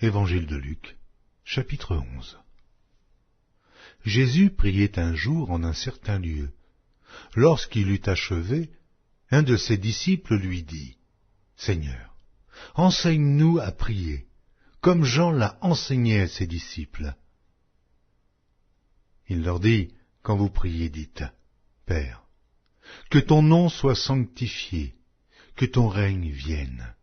Évangile de Luc, chapitre 11. Jésus priait un jour en un certain lieu. Lorsqu'il eut achevé, un de ses disciples lui dit, « Seigneur, enseigne-nous à prier, comme Jean l'a enseigné à ses disciples. » Il leur dit, « Quand vous priez, dites, « Père, que ton nom soit sanctifié, que ton règne vienne.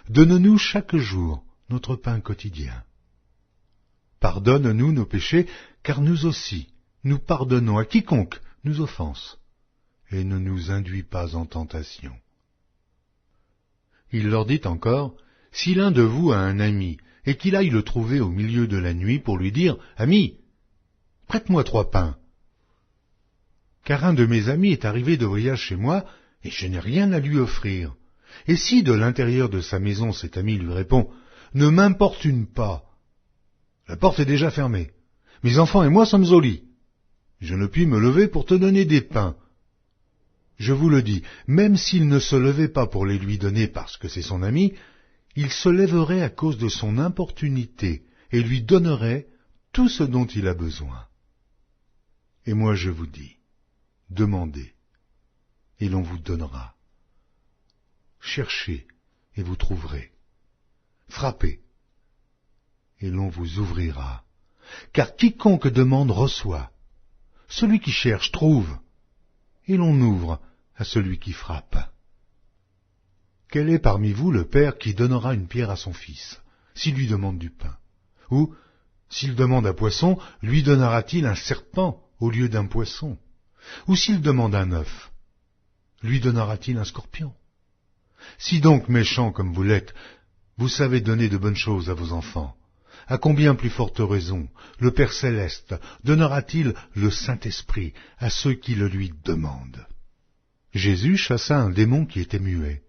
Donne-nous chaque jour notre pain quotidien. Pardonne-nous nos péchés, car nous aussi, nous pardonnons à quiconque nous offense, et ne nous induis pas en tentation. » Il leur dit encore, « Si l'un de vous a un ami, et qu'il aille le trouver au milieu de la nuit pour lui dire, « Ami, prête-moi 3 pains. Car un de mes amis est arrivé de voyage chez moi, et je n'ai rien à lui offrir. Et si de l'intérieur de sa maison cet ami lui répond, « Ne m'importune pas. La porte est déjà fermée. Mes enfants et moi sommes au lit. Je ne puis me lever pour te donner des pains. » Je vous le dis, même s'il ne se levait pas pour les lui donner parce que c'est son ami, il se lèverait à cause de son importunité et lui donnerait tout ce dont il a besoin. Et moi je vous dis, demandez, et l'on vous donnera. Cherchez, et vous trouverez. Frappez, et l'on vous ouvrira. Car quiconque demande reçoit. Celui qui cherche trouve, et l'on ouvre à celui qui frappe. Quel est parmi vous le père qui donnera une pierre à son fils, s'il lui demande du pain? Ou, s'il demande un poisson, lui donnera-t-il un serpent au lieu d'un poisson? Ou s'il demande un œuf, lui donnera-t-il un scorpion? Si donc, méchants comme vous l'êtes, vous savez donner de bonnes choses à vos enfants, à combien plus forte raison le Père céleste donnera-t-il le Saint-Esprit à ceux qui le lui demandent? Jésus chassa un démon qui était muet.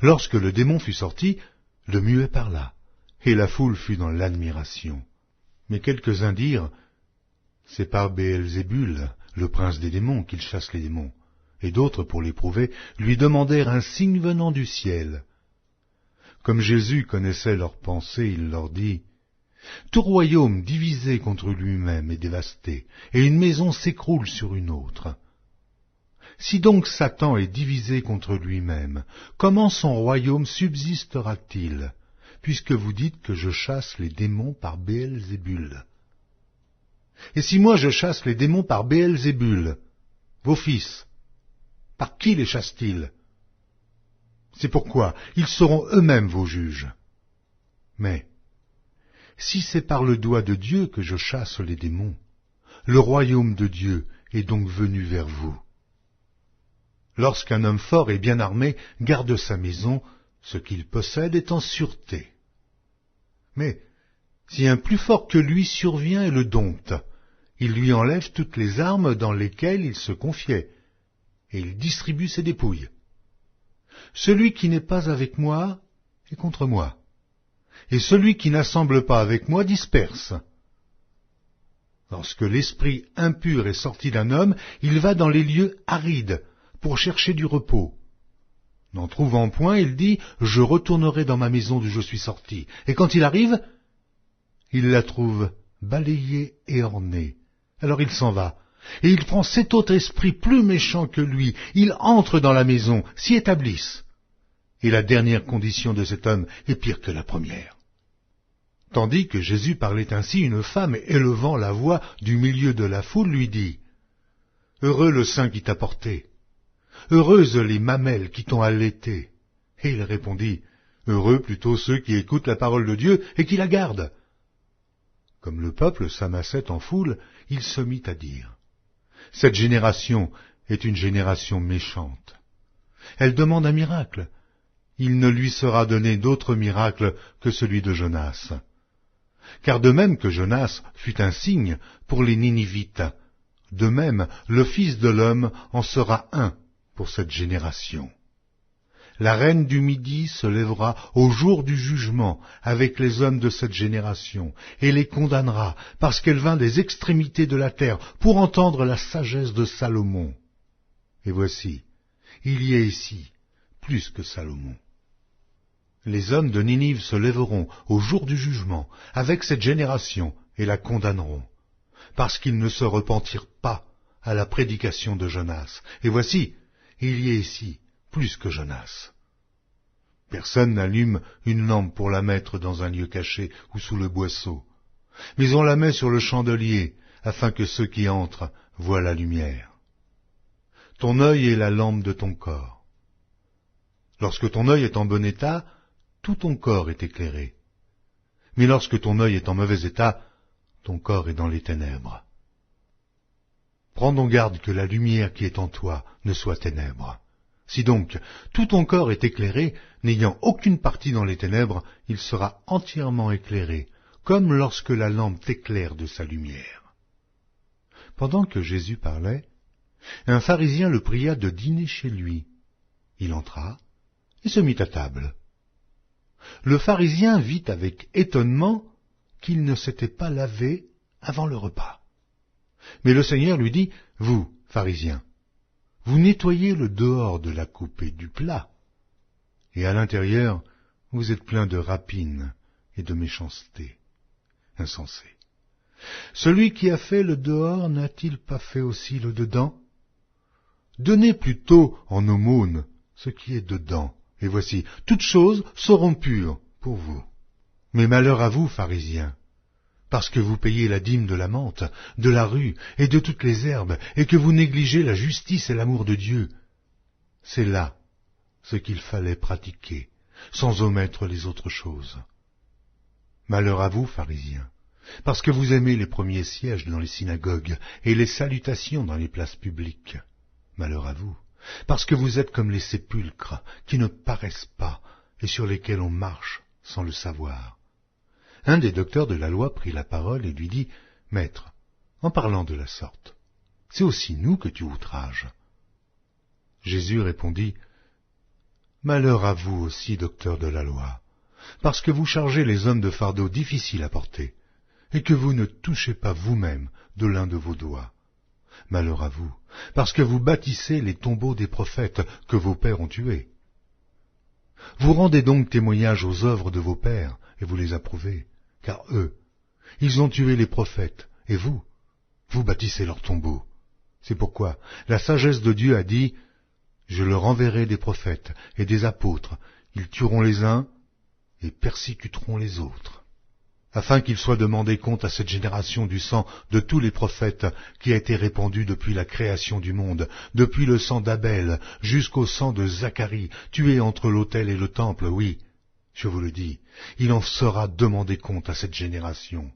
Lorsque le démon fut sorti, le muet parla, et la foule fut dans l'admiration. Mais quelques-uns dirent, « C'est par Béelzébul, le prince des démons, qu'il chasse les démons. » Et d'autres, pour l'éprouver, lui demandèrent un signe venant du ciel. Comme Jésus connaissait leurs pensées, il leur dit, « Tout royaume divisé contre lui-même est dévasté, et une maison s'écroule sur une autre. Si donc Satan est divisé contre lui-même, comment son royaume subsistera-t-il, puisque vous dites que je chasse les démons par Béelzébul? Et si moi je chasse les démons par Béelzébul, vos fils, par qui les chassent-ils? C'est pourquoi ils seront eux-mêmes vos juges. Mais si c'est par le doigt de Dieu que je chasse les démons, le royaume de Dieu est donc venu vers vous. Lorsqu'un homme fort et bien armé garde sa maison, ce qu'il possède est en sûreté. Mais si un plus fort que lui survient et le dompte, il lui enlève toutes les armes dans lesquelles il se confiait, et il distribue ses dépouilles. Celui qui n'est pas avec moi est contre moi, et celui qui n'assemble pas avec moi disperse. Lorsque l'esprit impur est sorti d'un homme, il va dans les lieux arides pour chercher du repos. N'en trouvant point, il dit, « Je retournerai dans ma maison d'où je suis sorti. » Et quand il arrive, il la trouve balayée et ornée. Alors il s'en va, et il prend 7 autres esprits plus méchants que lui. Ils entrent dans la maison, s'y établissent. Et la dernière condition de cet homme est pire que la première. Tandis que Jésus parlait ainsi, une femme, élevant la voix du milieu de la foule, lui dit, « Heureux le sein qui t'a porté, heureuses les mamelles qui t'ont allaité. » Et il répondit, « Heureux plutôt ceux qui écoutent la parole de Dieu et qui la gardent. » Comme le peuple s'amassait en foule, il se mit à dire, « Cette génération est une génération méchante. Elle demande un miracle. Il ne lui sera donné d'autre miracle que celui de Jonas. Car de même que Jonas fut un signe pour les Ninivites, de même le Fils de l'homme en sera un pour cette génération. La reine du Midi se lèvera au jour du jugement avec les hommes de cette génération, et les condamnera, parce qu'elle vint des extrémités de la terre pour entendre la sagesse de Salomon. Et voici, il y a ici plus que Salomon. Les hommes de Ninive se lèveront au jour du jugement avec cette génération et la condamneront, parce qu'ils ne se repentirent pas à la prédication de Jonas. Et voici, il y est ici plus que Jonas. Personne n'allume une lampe pour la mettre dans un lieu caché ou sous le boisseau, mais on la met sur le chandelier, afin que ceux qui entrent voient la lumière. Ton œil est la lampe de ton corps. Lorsque ton œil est en bon état, tout ton corps est éclairé. Mais lorsque ton œil est en mauvais état, ton corps est dans les ténèbres. Prends donc garde que la lumière qui est en toi ne soit ténèbres. Si donc tout ton corps est éclairé, n'ayant aucune partie dans les ténèbres, il sera entièrement éclairé, comme lorsque la lampe t'éclaire de sa lumière. Pendant que Jésus parlait, un pharisien le pria de dîner chez lui. Il entra et se mit à table. Le pharisien vit avec étonnement qu'il ne s'était pas lavé avant le repas. Mais le Seigneur lui dit, « Vous, pharisiens, vous nettoyez le dehors de la coupe et du plat, et à l'intérieur, vous êtes pleins de rapine et de méchanceté. Insensé. Celui qui a fait le dehors n'a-t-il pas fait aussi le dedans? Donnez plutôt en aumône ce qui est dedans, et voici, toutes choses seront pures pour vous. Mais malheur à vous, pharisiens, parce que vous payez la dîme de la menthe, de la rue et de toutes les herbes, et que vous négligez la justice et l'amour de Dieu. C'est là ce qu'il fallait pratiquer, sans omettre les autres choses. Malheur à vous, pharisiens, parce que vous aimez les premiers sièges dans les synagogues et les salutations dans les places publiques. Malheur à vous, parce que vous êtes comme les sépulcres qui ne paraissent pas et sur lesquels on marche sans le savoir. Un des docteurs de la loi prit la parole et lui dit, « Maître, en parlant de la sorte, c'est aussi nous que tu outrages. » Jésus répondit, « Malheur à vous aussi, docteurs de la loi, parce que vous chargez les hommes de fardeaux difficiles à porter, et que vous ne touchez pas vous-même de l'un de vos doigts. Malheur à vous, parce que vous bâtissez les tombeaux des prophètes que vos pères ont tués. Vous rendez donc témoignage aux œuvres de vos pères, et vous les approuvez, car eux, ils ont tué les prophètes, et vous bâtissez leurs tombeaux. C'est pourquoi la sagesse de Dieu a dit, « Je leur enverrai des prophètes et des apôtres, ils tueront les uns et persécuteront les autres. » afin qu'il soit demandé compte à cette génération du sang de tous les prophètes qui a été répandu depuis la création du monde, depuis le sang d'Abel jusqu'au sang de Zacharie, tué entre l'autel et le temple, oui, je vous le dis, il en sera demandé compte à cette génération.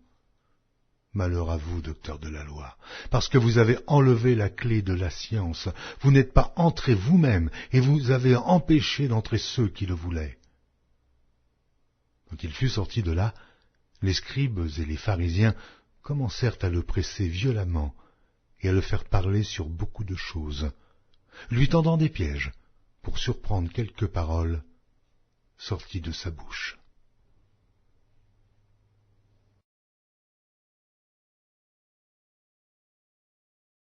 Malheur à vous, docteurs de la loi, parce que vous avez enlevé la clé de la science, vous n'êtes pas entrés vous-même, et vous avez empêché d'entrer ceux qui le voulaient. Quand il fut sorti de là, les scribes et les pharisiens commencèrent à le presser violemment et à le faire parler sur beaucoup de choses, lui tendant des pièges pour surprendre quelques paroles sorties de sa bouche.